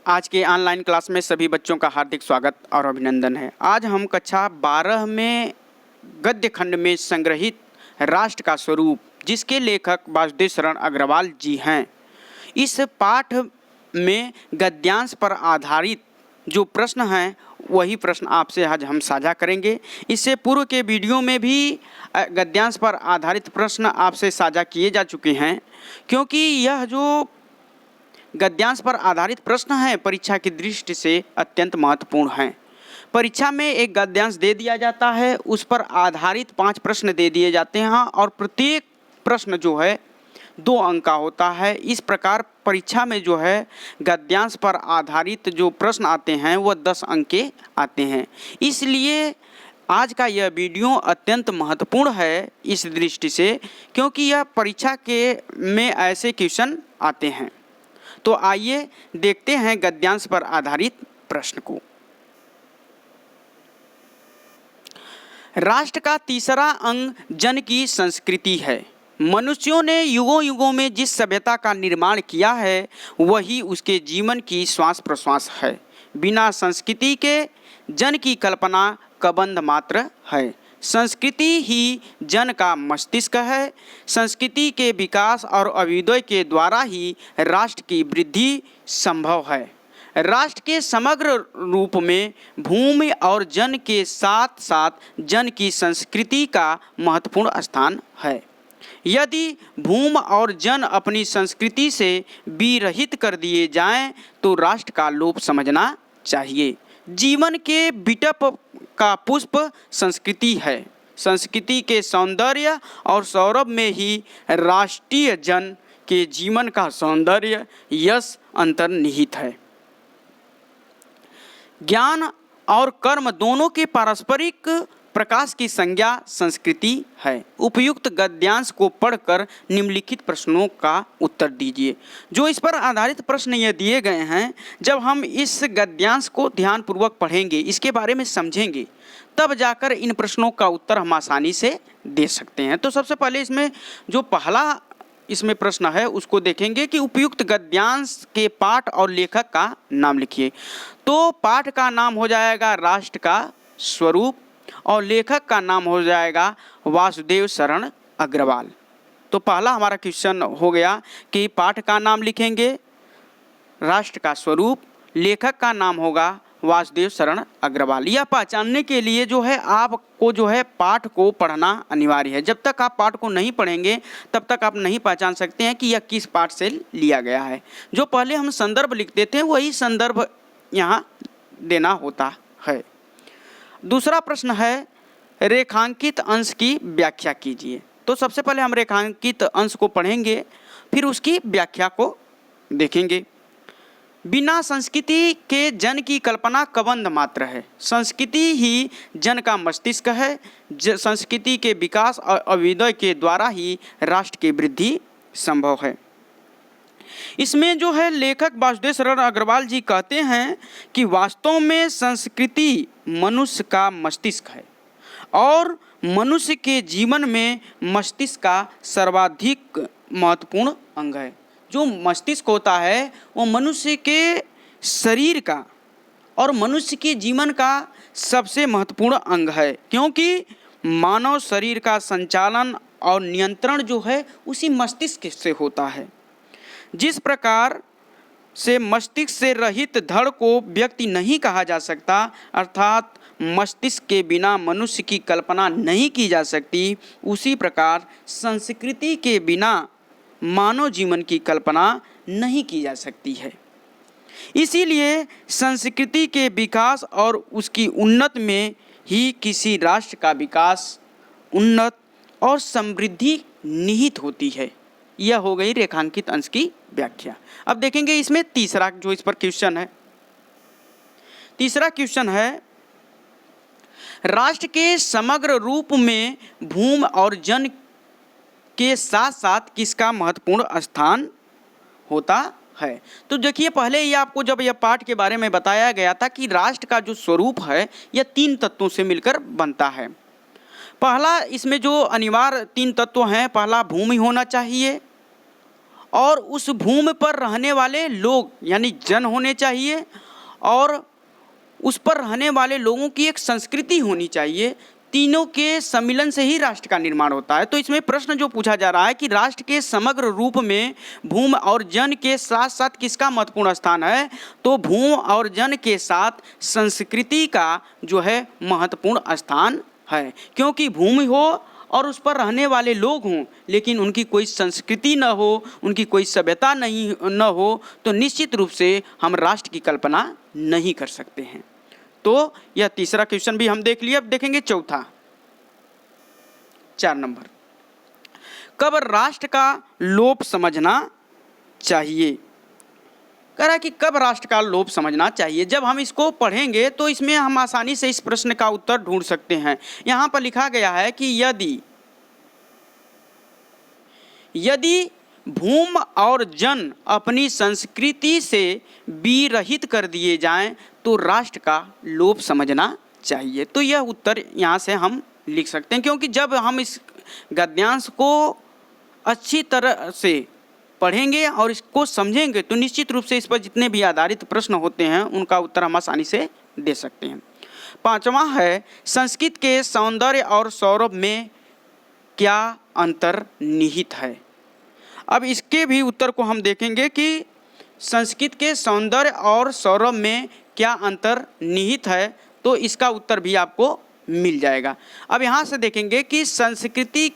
आज के online class में सभी बच्चों का हार्दिक स्वागत और अभिनंदन है। आज हम कक्षा 12 में गद्य खंड में संग्रहित राष्ट्र का स्वरूप, जिसके लेखक वासुदेव शरण अग्रवाल जी हैं, इस पाठ में गद्यांश पर आधारित जो प्रश्न हैं वही प्रश्न आपसे आज हम साझा करेंगे। इससे पूर्व के वीडियो में भी गद्यांश पर आधारित प्रश्न आपसे साझा किए जा चुके हैं, क्योंकि यह जो गद्यांश पर आधारित प्रश्न है परीक्षा की दृष्टि से अत्यंत महत्वपूर्ण है। परीक्षा में एक गद्यांश दे दिया जाता है, उस पर आधारित 5 प्रश्न दे दिए जाते हैं और प्रत्येक प्रश्न जो है 2 अंक का होता है। इस प्रकार परीक्षा में जो है गद्यांश पर आधारित जो प्रश्न आते हैं वह 10 अंक के आते हैं। इसलिए आज का यह वीडियो अत्यंत महत्वपूर्ण है इस दृष्टि से, क्योंकि यह परीक्षा के में ऐसे क्वेश्चन आते हैं। तो आइए देखते हैं गद्यांश पर आधारित प्रश्न को। राष्ट्र का तीसरा अंग जन की संस्कृति है। मनुष्यों ने युगों युगों में जिस सभ्यता का निर्माण किया है वही उसके जीवन की श्वास प्रश्वास है। बिना संस्कृति के जन की कल्पना कबंध मात्र है। संस्कृति ही जन का मस्तिष्क है। संस्कृति के विकास और अभ्युदय के द्वारा ही राष्ट्र की वृद्धि संभव है। राष्ट्र के समग्र रूप में भूमि और जन के साथ साथ जन की संस्कृति का महत्वपूर्ण स्थान है। यदि भूमि और जन अपनी संस्कृति से विरहित कर दिए जाएं तो राष्ट्र का लोप समझना चाहिए। जीवन के बिटप का पुष्प संस्कृति है। संस्कृति के सौंदर्य और सौरभ में ही राष्ट्रीय जन के जीवन का सौंदर्य यश अंतर्निहित है। ज्ञान और कर्म दोनों के पारस्परिक प्रकाश की संज्ञा संस्कृति है। उपयुक्त गद्यांश को पढ़कर निम्नलिखित प्रश्नों का उत्तर दीजिए। जो इस पर आधारित प्रश्न ये दिए गए हैं, जब हम इस गद्यांश को ध्यानपूर्वक पढ़ेंगे, इसके बारे में समझेंगे, तब जाकर इन प्रश्नों का उत्तर हम आसानी से दे सकते हैं। तो सबसे पहले इसमें जो पहला इसमें प्रश्न है उसको देखेंगे कि उपयुक्त गद्यांश के पाठ और लेखक का नाम लिखिए। तो पाठ का नाम हो जाएगा राष्ट्र का स्वरूप और लेखक का नाम हो जाएगा वासुदेव शरण अग्रवाल। तो पहला हमारा क्वेश्चन हो गया कि पाठ का नाम लिखेंगे राष्ट्र का स्वरूप, लेखक का नाम होगा वासुदेव शरण अग्रवाल। यह पहचानने के लिए जो है आपको जो है पाठ को पढ़ना अनिवार्य है। जब तक आप पाठ को नहीं पढ़ेंगे तब तक आप नहीं पहचान सकते हैं कि यह किस पाठ से लिया गया है। जो पहले हम संदर्भ लिखते थे वही संदर्भ यहाँ देना होता है। दूसरा प्रश्न है रेखांकित अंश की व्याख्या कीजिए। तो सबसे पहले हम रेखांकित अंश को पढ़ेंगे, फिर उसकी व्याख्या को देखेंगे। बिना संस्कृति के जन की कल्पना कबंध मात्र है। संस्कृति ही जन का मस्तिष्क है। संस्कृति के विकास और अभ्युदय के द्वारा ही राष्ट्र की वृद्धि संभव है। इसमें जो है लेखक वासुदेव शरण अग्रवाल जी कहते हैं कि वास्तव में संस्कृति मनुष्य का मस्तिष्क है और मनुष्य के जीवन में मस्तिष्क का सर्वाधिक महत्वपूर्ण अंग है। जो मस्तिष्क होता है वो मनुष्य के शरीर का और मनुष्य के जीवन का सबसे महत्वपूर्ण अंग है, क्योंकि मानव शरीर का संचालन और नियंत्रण जो है उसी मस्तिष्क से होता है। जिस प्रकार से मस्तिष्क से रहित धड़ को व्यक्ति नहीं कहा जा सकता, अर्थात मस्तिष्क के बिना मनुष्य की कल्पना नहीं की जा सकती, उसी प्रकार संस्कृति के बिना मानव जीवन की कल्पना नहीं की जा सकती है। इसीलिए संस्कृति के विकास और उसकी उन्नत में ही किसी राष्ट्र का विकास, उन्नत और समृद्धि निहित होती है। यह हो गई रेखांकित अंश की व्याख्या। अब देखेंगे इसमें तीसरा जो इस पर क्वेश्चन है। तीसरा क्वेश्चन है राष्ट्र के समग्र रूप में भूमि और जन के साथ साथ किसका महत्वपूर्ण स्थान होता है। तो देखिए पहले ही आपको जब यह पाठ के बारे में बताया गया था कि राष्ट्र का जो स्वरूप है यह 3 तत्वों से मिलकर बनता है। पहला इसमें जो अनिवार्य 3 तत्व हैं, पहला भूमि होना चाहिए और उस भूमि पर रहने वाले लोग यानी जन होने चाहिए, और उस पर रहने वाले लोगों की एक संस्कृति होनी चाहिए। तीनों के सम्मिलन से ही राष्ट्र का निर्माण होता है। तो इसमें प्रश्न जो पूछा जा रहा है कि राष्ट्र के समग्र रूप में भूमि और जन के साथ साथ किसका महत्वपूर्ण स्थान है, तो भूमि और जन के साथ संस्कृति का जो है महत्वपूर्ण स्थान है। क्योंकि भूमि हो और उस पर रहने वाले लोग हों लेकिन उनकी कोई संस्कृति न हो, उनकी कोई सभ्यता न हो, तो निश्चित रूप से हम राष्ट्र की कल्पना नहीं कर सकते हैं। तो यह तीसरा क्वेश्चन भी हम देख लिए। अब देखेंगे चौथा, 4 नंबर, कब राष्ट्र का लोप समझना चाहिए। कह रहा है कि कब राष्ट्र का लोप समझना चाहिए। जब हम इसको पढ़ेंगे तो इसमें हम आसानी से इस प्रश्न का उत्तर ढूंढ सकते हैं। यहाँ पर लिखा गया है कि यदि भूमि और जन अपनी संस्कृति से विरहित कर दिए जाएं तो राष्ट्र का लोप समझना चाहिए। तो यह उत्तर यहाँ से हम लिख सकते हैं, क्योंकि जब हम इस गद्यांश को अच्छी तरह से पढ़ेंगे और इसको समझेंगे तो निश्चित रूप से इस पर जितने भी आधारित प्रश्न होते हैं उनका उत्तर हम आसानी से दे सकते हैं। 5वां है, संस्कृत के सौंदर्य और सौरभ में क्या अंतर निहित है। अब इसके भी उत्तर को हम देखेंगे कि संस्कृत के सौंदर्य और सौरभ में क्या अंतर निहित है, तो इसका उत्तर भी आपको मिल जाएगा। अब यहाँ से देखेंगे कि संस्कृति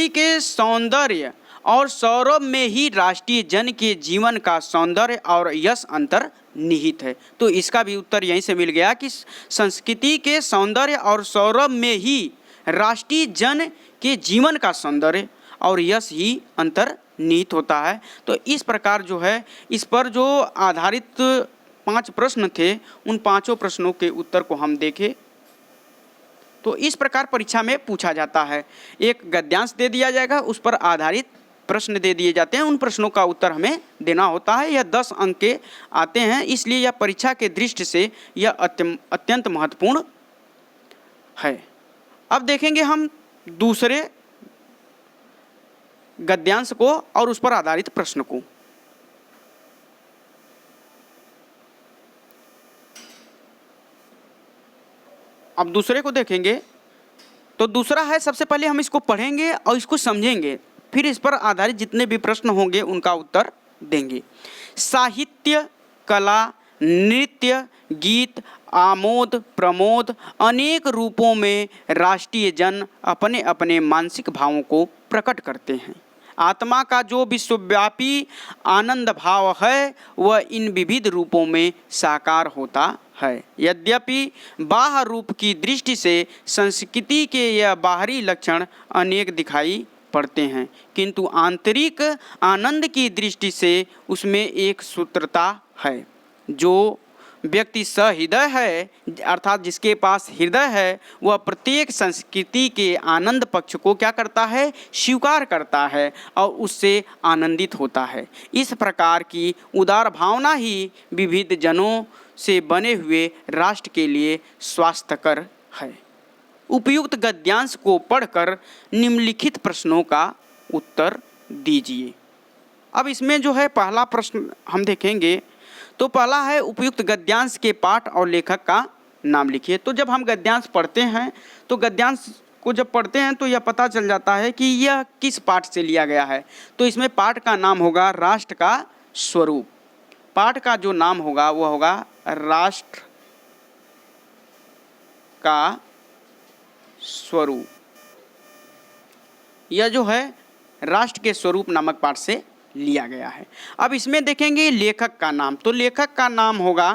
के सौंदर्य और सौरभ में ही राष्ट्रीय जन के जीवन का सौंदर्य और यश अंतर निहित है। तो इसका भी उत्तर यहीं से मिल गया कि संस्कृति के सौंदर्य और सौरभ में ही राष्ट्रीय जन के जीवन का सौंदर्य और यश ही अंतर निहित होता है। तो इस प्रकार जो है इस पर जो आधारित 5 प्रश्न थे उन 5 प्रश्नों के उत्तर को हम देखें तो इस प्रकार परीक्षा में पूछा जाता है। एक गद्यांश दे दिया जाएगा, उस पर आधारित प्रश्न दे दिए जाते हैं, उन प्रश्नों का उत्तर हमें देना होता है। यह 10 अंक के आते हैं, इसलिए यह परीक्षा के दृष्टि से यह अत्यंत महत्वपूर्ण है। अब देखेंगे हम दूसरे गद्यांश को और उस पर आधारित प्रश्न को। अब दूसरे को देखेंगे तो दूसरा है, सबसे पहले हम इसको पढ़ेंगे और इसको समझेंगे, फिर इस पर आधारित जितने भी प्रश्न होंगे उनका उत्तर देंगे। साहित्य, कला, नृत्य, गीत, आमोद प्रमोद अनेक रूपों में राष्ट्रीय जन अपने अपने मानसिक भावों को प्रकट करते हैं। आत्मा का जो विश्वव्यापी आनंद भाव है वह इन विविध रूपों में साकार होता है। यद्यपि बाह्य रूप की दृष्टि से संस्कृति के यह बाहरी लक्षण अनेक दिखाई पड़ते हैं, किंतु आंतरिक आनंद की दृष्टि से उसमें एक सूत्रता है। जो व्यक्ति सहृदय है अर्थात जिसके पास हृदय है वह प्रत्येक संस्कृति के आनंद पक्ष को क्या करता है, स्वीकार करता है और उससे आनंदित होता है। इस प्रकार की उदार भावना ही विविध जनों से बने हुए राष्ट्र के लिए स्वास्थ्यकर है। उपयुक्त गद्यांश को पढ़कर निम्नलिखित प्रश्नों का उत्तर दीजिए। अब इसमें जो है पहला प्रश्न हम देखेंगे तो पहला है उपयुक्त गद्यांश के पाठ और लेखक का नाम लिखिए। तो जब हम गद्यांश पढ़ते हैं तो गद्यांश को जब पढ़ते हैं तो यह पता चल जाता है कि यह किस पाठ से लिया गया है। तो इसमें पाठ का नाम होगा राष्ट्र का स्वरूप। पाठ का जो नाम होगा वह होगा राष्ट्र का स्वरूप। यह जो है राष्ट्र के स्वरूप नामक पाठ से लिया गया है। अब इसमें देखेंगे लेखक का नाम। तो लेखक का नाम होगा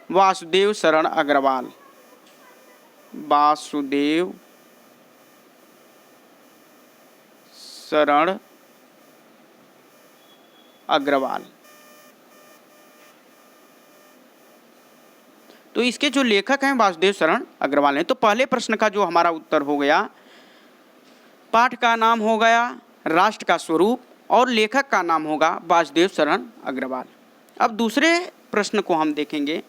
वासुदेव शरण अग्रवाल। वासुदेव शरण अग्रवाल। तो इसके जो लेखक हैं वासुदेव शरण अग्रवाल हैं। तो पहले प्रश्न का जो हमारा उत्तर हो गया, पाठ का नाम हो गया राष्ट्र का स्वरूप और लेखक का नाम होगा वासुदेव शरण अग्रवाल। अब दूसरे प्रश्न को हम देखेंगे,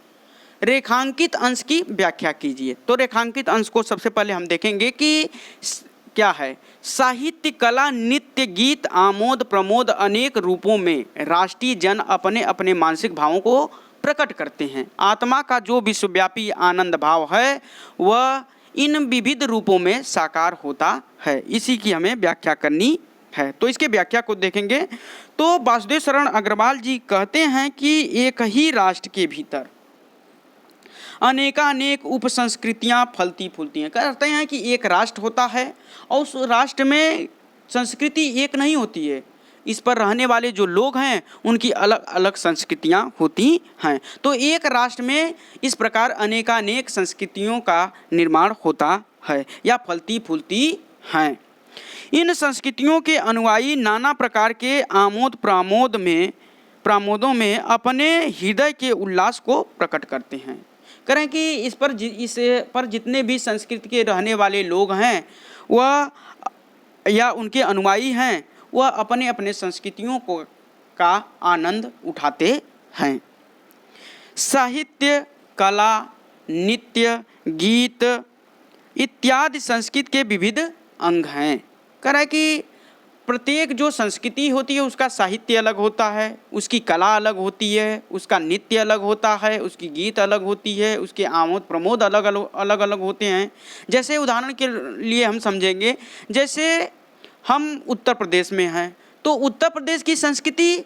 रेखांकित अंश की व्याख्या कीजिए। तो रेखांकित अंश को सबसे पहले हम देखेंगे कि क्या है? साहित्य, कला, नृत्य, गीत, आमोद प्रमोद अनेक रूपों में राष्ट्रीय जन अपने अपने मानसिक भावों को प्रकट करते हैं। आत्मा का जो विश्वव्यापी आनंद भाव है वह इन विविध रूपों में साकार होता है। इसी की हमें व्याख्या करनी है। तो इसके व्याख्या को देखेंगे तो वासुदेव शरण अग्रवाल जी कहते हैं कि एक ही राष्ट्र के भीतर अनेकानेक उपसंस्कृतियाँ फलती फूलती हैं। कहते हैं कि एक राष्ट्र होता है और उस राष्ट्र में संस्कृति एक नहीं होती है, इस पर रहने वाले जो लोग हैं उनकी अलग अलग संस्कृतियाँ होती हैं। तो एक राष्ट्र में इस प्रकार अनेकानेक संस्कृतियों का निर्माण होता है या फलती फूलती हैं। इन संस्कृतियों के अनुयायी नाना प्रकार के आमोद प्रमोदों में अपने हृदय के उल्लास को प्रकट करते हैं। करें कि इस पर जितने भी संस्कृति के रहने वाले लोग हैं वह या उनके अनुयायी हैं वह अपने अपने संस्कृतियों का आनंद उठाते हैं। साहित्य, कला, नृत्य, गीत इत्यादि संस्कृत के विविध अंग हैं। कह रहा है कि प्रत्येक जो संस्कृति होती है उसका साहित्य अलग होता है, उसकी कला अलग होती है, उसका नृत्य अलग होता है, उसकी गीत अलग होती है, उसके आमोद प्रमोद अलग अलग होते हैं। जैसे उदाहरण के लिए हम समझेंगे, जैसे हम उत्तर प्रदेश में हैं तो उत्तर प्रदेश की संस्कृति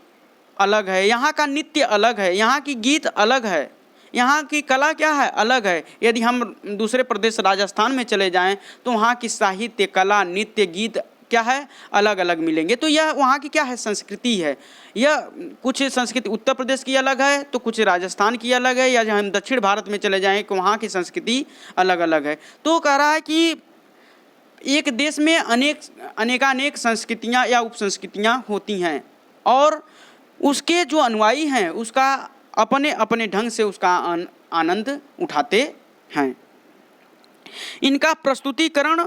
अलग है, यहाँ का नृत्य अलग है, यहाँ की गीत अलग है, यहाँ की कला क्या है अलग है। यदि हम दूसरे प्रदेश राजस्थान में चले जाएं तो वहाँ की साहित्य, कला, नृत्य, गीत क्या है अलग अलग मिलेंगे। तो यह वहाँ की क्या है संस्कृति है। यह कुछ संस्कृति उत्तर प्रदेश की अलग है तो कुछ राजस्थान की अलग है, या जहाँ हम दक्षिण भारत में चले जाएं तो वहाँ की संस्कृति अलग अलग है। तो कह रहा है कि एक देश में अनेकानेक संस्कृतियाँ या उपसंस्कृतियाँ होती हैं और उसके जो अनुयायी हैं उसका अपने अपने ढंग से उसका आनंद उठाते हैं। इनका प्रस्तुतिकरण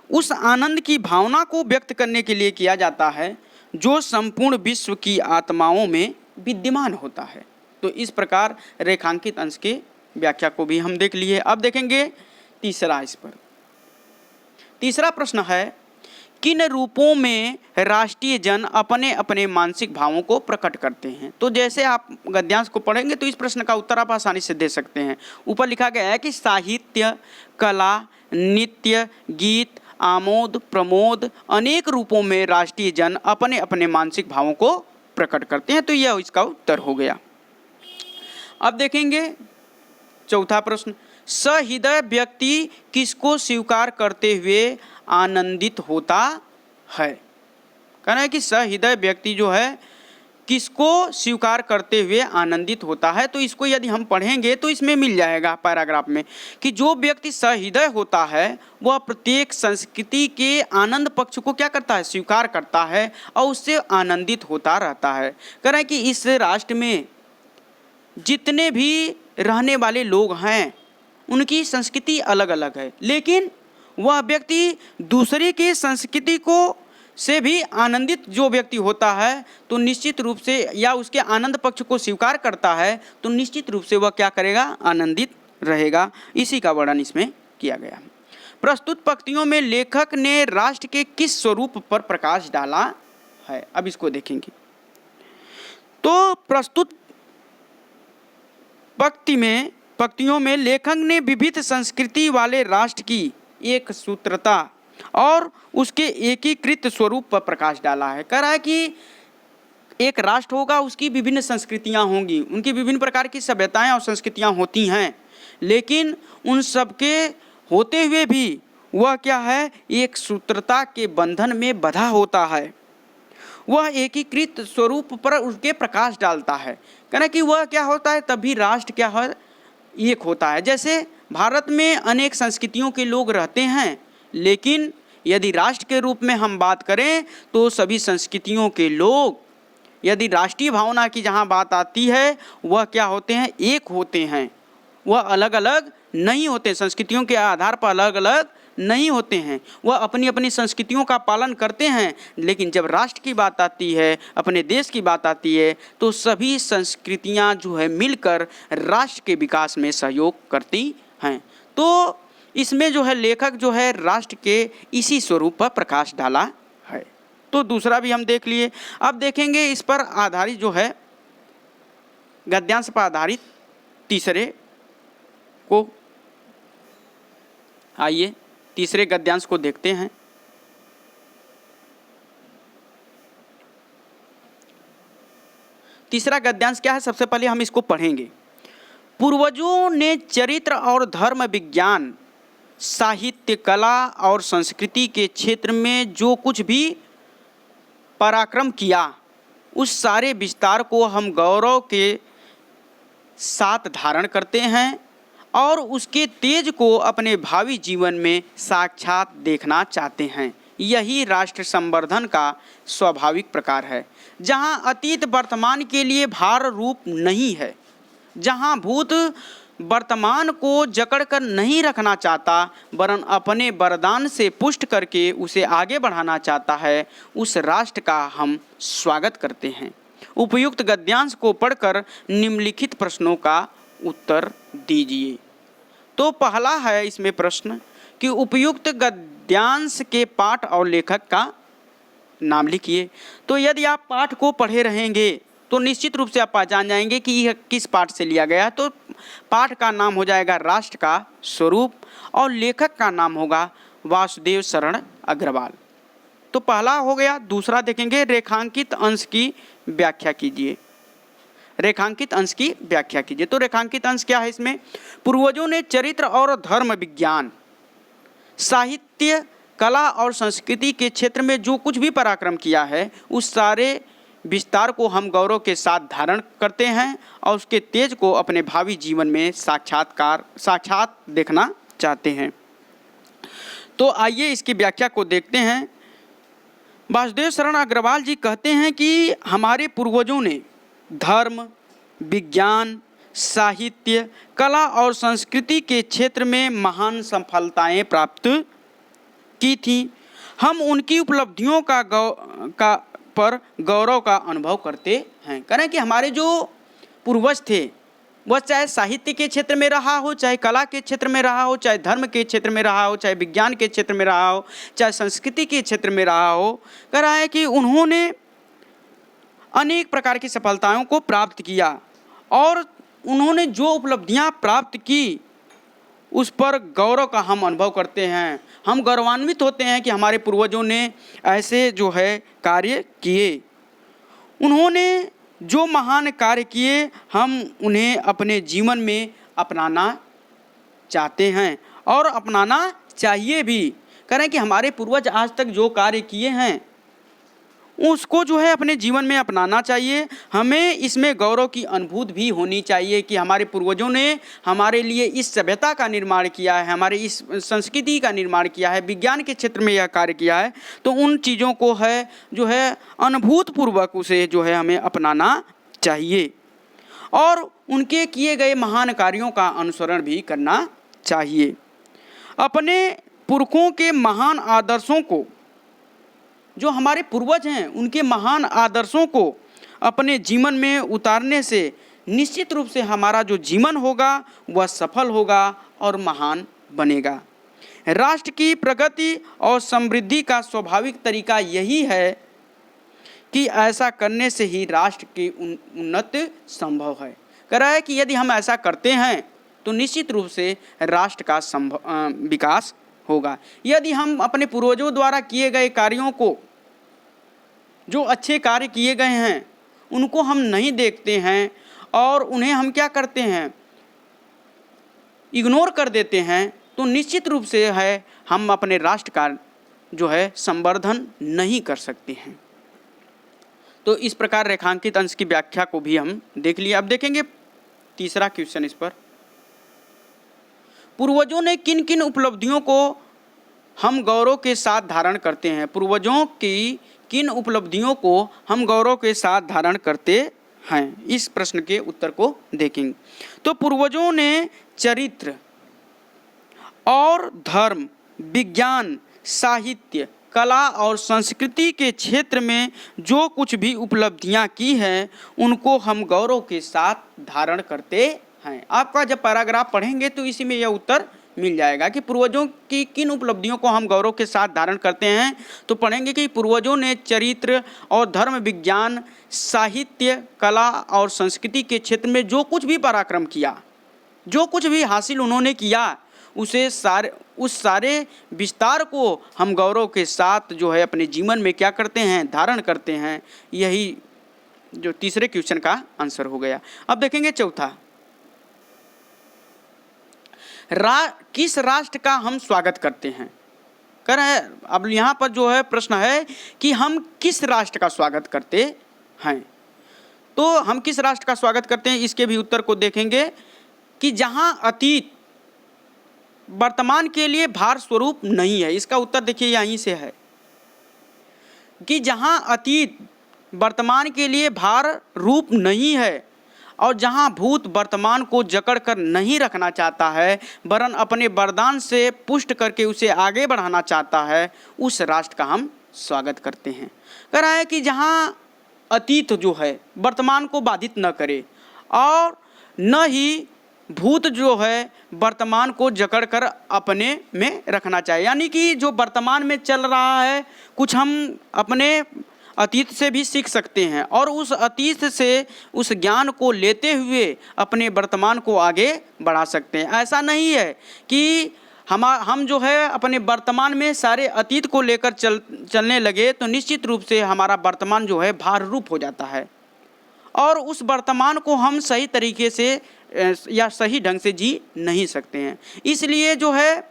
उस आनंद की भावना को व्यक्त करने के लिए किया जाता है जो संपूर्ण विश्व की आत्माओं में विद्यमान होता है। तो इस प्रकार रेखांकित अंश के व्याख्या को भी हम देख लिए। अब देखेंगे तीसरा। इस पर तीसरा प्रश्न है, किन रूपों में राष्ट्रीय जन अपने अपने मानसिक भावों को प्रकट करते हैं। तो जैसे आप गद्यांश को पढ़ेंगे तो इस प्रश्न का उत्तर आप आसानी से दे सकते हैं। ऊपर लिखा गया है कि साहित्य, कला, नृत्य, गीत, आमोद प्रमोद अनेक रूपों में राष्ट्रीय जन अपने अपने मानसिक भावों को प्रकट करते हैं। तो यह इसका उत्तर हो गया। अब देखेंगे चौथा प्रश्न, सहृदय व्यक्ति किसको स्वीकार करते हुए आनंदित होता है। कहना है कि सहृदय व्यक्ति जो है किसको स्वीकार करते हुए आनंदित होता है। तो इसको यदि हम पढ़ेंगे तो इसमें मिल जाएगा पैराग्राफ में कि जो व्यक्ति सहृदय होता है वह प्रत्येक संस्कृति के आनंद पक्ष को क्या करता है स्वीकार करता है और उससे आनंदित होता रहता है। कह रहे हैं कि इस राष्ट्र में जितने भी रहने वाले लोग हैं उनकी संस्कृति अलग अलग है, लेकिन वह व्यक्ति दूसरे की संस्कृति को से भी आनंदित जो व्यक्ति होता है तो निश्चित रूप से या उसके आनंद पक्ष को स्वीकार करता है तो निश्चित रूप से वह क्या करेगा आनंदित रहेगा। इसी का वर्णन इसमें किया गया। प्रस्तुत पंक्तियों में लेखक ने राष्ट्र के किस स्वरूप पर प्रकाश डाला है। अब इसको देखेंगे तो प्रस्तुत पंक्तियों में लेखक ने विविध संस्कृति वाले राष्ट्र की एक सूत्रता और उसके एकीकृत स्वरूप पर प्रकाश डाला है। कह रहा है कि एक राष्ट्र होगा उसकी विभिन्न संस्कृतियां होंगी, उनकी विभिन्न प्रकार की सभ्यताएं और संस्कृतियां होती हैं, लेकिन उन सबके होते हुए भी वह क्या है एक सूत्रता के बंधन में बंधा होता है। वह एकीकृत स्वरूप पर उसके प्रकाश डालता है। कहना कि वह क्या होता है तभी राष्ट्र क्या है एक होता है। जैसे भारत में अनेक संस्कृतियों के लोग रहते हैं, लेकिन यदि राष्ट्र के रूप में हम बात करें तो सभी संस्कृतियों के लोग यदि राष्ट्रीय भावना की जहाँ बात आती है वह क्या होते हैं एक होते हैं, वह अलग अलग नहीं होते, संस्कृतियों के आधार पर अलग अलग नहीं होते हैं, वह अपनी अपनी संस्कृतियों का पालन करते हैं। लेकिन जब राष्ट्र की बात आती है, अपने देश की बात आती है तो सभी संस्कृतियां जो है मिलकर राष्ट्र के विकास में सहयोग करती हैं। तो इसमें जो है लेखक जो है राष्ट्र के इसी स्वरूप पर प्रकाश डाला है। तो दूसरा भी हम देख लिए। अब देखेंगे इस पर आधारित जो है गद्यांश पर आधारित तीसरे को। आइए तीसरे गद्यांश को देखते हैं। तीसरा गद्यांश क्या है, सबसे पहले हम इसको पढ़ेंगे। पूर्वजों ने चरित्र और धर्म विज्ञान, साहित्य, कला और संस्कृति के क्षेत्र में जो कुछ भी पराक्रम किया, उस सारे विस्तार को हम गौरव के साथ धारण करते हैं और उसके तेज को अपने भावी जीवन में साक्षात देखना चाहते हैं। यही राष्ट्र संवर्धन का स्वाभाविक प्रकार है, जहाँ अतीत वर्तमान के लिए भार रूप नहीं है, जहाँ भूत वर्तमान को जकड़कर नहीं रखना चाहता वरन अपने वरदान से पुष्ट करके उसे आगे बढ़ाना चाहता है, उस राष्ट्र का हम स्वागत करते हैं। उपयुक्त गद्यांश को पढ़कर निम्नलिखित प्रश्नों का उत्तर दीजिए। तो पहला है इसमें प्रश्न कि उपयुक्त गद्यांश के पाठ और लेखक का नाम लिखिए। तो यदि आप पाठ को पढ़े रहेंगे तो निश्चित रूप से आप पहचान जाएंगे कि यह किस पाठ से लिया गया। तो पाठ का नाम हो जाएगा राष्ट्र का स्वरूप और लेखक का नाम होगा वासुदेव शरण अग्रवाल। तो पहला हो गया। दूसरा देखेंगे, रेखांकित अंश की व्याख्या कीजिए। रेखांकित अंश की व्याख्या कीजिए। तो रेखांकित अंश क्या है इसमें? पूर्वजों ने चरित्र और धर्म विज्ञान, साहित्य, कला और संस्कृति के क्षेत्र में जो कुछ भी पराक्रम किया है, उस सारे विस्तार को हम गौरव के साथ धारण करते हैं और उसके तेज को अपने भावी जीवन में साक्षात देखना चाहते हैं। तो आइए इसकी व्याख्या को देखते हैं। वासुदेव शरण अग्रवाल जी कहते हैं कि हमारे पूर्वजों ने धर्म, विज्ञान, साहित्य, कला और संस्कृति के क्षेत्र में महान सफलताएं प्राप्त की थी। हम उनकी उपलब्धियों पर गौरव का अनुभव करते हैं। करें कि हमारे जो पूर्वज थे वह चाहे साहित्य के क्षेत्र में रहा हो, चाहे कला के क्षेत्र में रहा हो, चाहे धर्म के क्षेत्र में रहा हो, चाहे विज्ञान के क्षेत्र में रहा हो, चाहे संस्कृति के क्षेत्र में रहा हो, कह रहा है कि उन्होंने अनेक प्रकार की सफलताओं को प्राप्त किया और उन्होंने जो उपलब्धियां प्राप्त की उस पर गौरव का हम अनुभव करते हैं। हम गौरवान्वित होते हैं कि हमारे पूर्वजों ने ऐसे जो है कार्य किए। उन्होंने जो महान कार्य किए हम उन्हें अपने जीवन में अपनाना चाहते हैं और अपनाना चाहिए भी। करें कि हमारे पूर्वज आज तक जो कार्य किए हैं उसको जो है अपने जीवन में अपनाना चाहिए। हमें इसमें गौरव की अनुभूति भी होनी चाहिए कि हमारे पूर्वजों ने हमारे लिए इस सभ्यता का निर्माण किया है, हमारे इस संस्कृति का निर्माण किया है, विज्ञान के क्षेत्र में यह कार्य किया है। तो उन चीज़ों को है जो है अनुभूतपूर्वक उसे जो है हमें अपनाना चाहिए और उनके किए गए महान कार्यों का अनुसरण भी करना चाहिए। अपने पुरखों के महान आदर्शों को, जो हमारे पूर्वज हैं उनके महान आदर्शों को अपने जीवन में उतारने से निश्चित रूप से हमारा जो जीवन होगा वह सफल होगा और महान बनेगा। राष्ट्र की प्रगति और समृद्धि का स्वाभाविक तरीका यही है कि ऐसा करने से ही राष्ट्र की उन्नति संभव है। कह रहा है कि यदि हम ऐसा करते हैं तो निश्चित रूप से राष्ट्र का विकास होगा। यदि हम अपने पूर्वजों द्वारा किए गए कार्यों को, जो अच्छे कार्य किए गए हैं, उनको हम नहीं देखते हैं और उन्हें हम क्या करते हैं, इग्नोर कर देते हैं, तो निश्चित रूप से है हम अपने राष्ट्र का जो है संवर्धन नहीं कर सकते हैं। तो इस प्रकार रेखांकित अंश की व्याख्या को भी हम देख लिया। अब देखेंगे तीसरा क्वेश्चन इस पर। पूर्वजों ने किन किन उपलब्धियों को हम गौरव के साथ धारण करते हैं? पूर्वजों की किन उपलब्धियों को हम गौरव के साथ धारण करते हैं, इस प्रश्न के उत्तर को देखेंगे। तो पूर्वजों ने चरित्र और धर्म, विज्ञान, साहित्य, कला और संस्कृति के क्षेत्र में जो कुछ भी उपलब्धियां की हैं उनको हम गौरव के साथ धारण करते हैं। आपका जब पैराग्राफ पढ़ेंगे तो इसी में यह उत्तर मिल जाएगा कि पूर्वजों की किन उपलब्धियों को हम गौरव के साथ धारण करते हैं। तो पढ़ेंगे कि पूर्वजों ने चरित्र और धर्म, विज्ञान, साहित्य, कला और संस्कृति के क्षेत्र में जो कुछ भी पराक्रम किया, जो कुछ भी हासिल उन्होंने किया, उस सारे विस्तार को हम गौरव के साथ जो है अपने जीवन में क्या करते हैं, धारण करते हैं। यही जो तीसरे क्वेश्चन का आंसर हो गया। अब देखेंगे चौथा, किस राष्ट्र का हम स्वागत करते हैं। कह रहे हैं अब यहाँ पर जो है प्रश्न है कि हम किस राष्ट्र का स्वागत करते हैं। तो हम किस राष्ट्र का स्वागत करते हैं, इसके भी उत्तर को देखेंगे कि जहाँ अतीत वर्तमान के लिए भार स्वरूप नहीं है। इसका उत्तर देखिए यहीं से है कि जहाँ अतीत वर्तमान के लिए भार रूप नहीं है और जहाँ भूत वर्तमान को जकड़ कर नहीं रखना चाहता है वरन अपने वरदान से पुष्ट करके उसे आगे बढ़ाना चाहता है, उस राष्ट्र का हम स्वागत करते हैं। कह रहा है कि जहाँ अतीत जो है वर्तमान को बाधित न करे और न ही भूत जो है वर्तमान को जकड़ कर अपने में रखना चाहिए। यानी कि जो वर्तमान में चल रहा है कुछ हम अपने अतीत से भी सीख सकते हैं और उस अतीत से उस ज्ञान को लेते हुए अपने वर्तमान को आगे बढ़ा सकते हैं। ऐसा नहीं है कि हम जो है अपने वर्तमान में सारे अतीत को लेकर चलने लगे तो निश्चित रूप से हमारा वर्तमान जो है भार रूप हो जाता है और उस वर्तमान को हम सही तरीके से या सही ढंग से जी नहीं सकते हैं। इसलिए जो है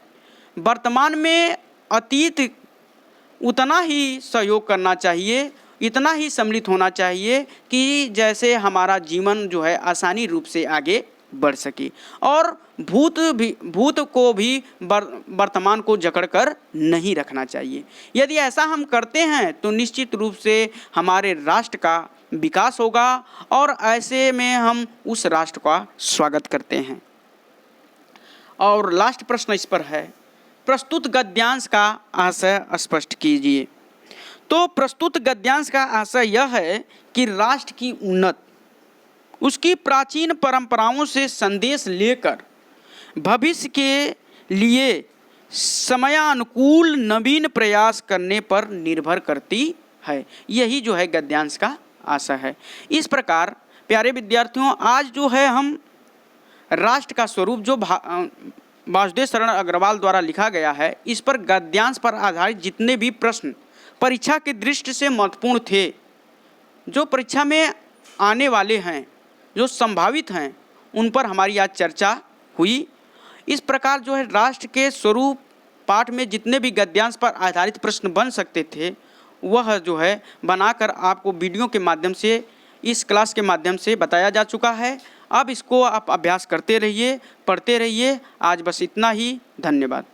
वर्तमान में अतीत उतना ही सहयोग करना चाहिए, इतना ही सम्मिलित होना चाहिए कि जैसे हमारा जीवन जो है आसानी रूप से आगे बढ़ सके और भूत को भी वर्तमान को जकड़कर नहीं रखना चाहिए। यदि ऐसा हम करते हैं तो निश्चित रूप से हमारे राष्ट्र का विकास होगा और ऐसे में हम उस राष्ट्र का स्वागत करते हैं। और लास्ट प्रश्न इस पर है, प्रस्तुत गद्यांश का आशय स्पष्ट कीजिए। तो प्रस्तुत गद्यांश का आशय यह है कि राष्ट्र की उन्नत, उसकी प्राचीन परंपराओं से संदेश लेकर भविष्य के लिए समयानुकूल नवीन प्रयास करने पर निर्भर करती है। यही जो है गद्यांश का आशय है। इस प्रकार प्यारे विद्यार्थियों, आज जो है हम राष्ट्र का स्वरूप जो वासुदेव शरण अग्रवाल द्वारा लिखा गया है, इस पर गद्यांश पर आधारित जितने भी प्रश्न परीक्षा की दृष्टि से महत्वपूर्ण थे, जो परीक्षा में आने वाले हैं, जो संभावित हैं, उन पर हमारी आज चर्चा हुई। इस प्रकार जो है राष्ट्र के स्वरूप पाठ में जितने भी गद्यांश पर आधारित प्रश्न बन सकते थे वह जो है बनाकर आपको वीडियो के माध्यम से, इस क्लास के माध्यम से बताया जा चुका है। अब इसको आप अभ्यास करते रहिए, पढ़ते रहिए। आज बस इतना ही। धन्यवाद।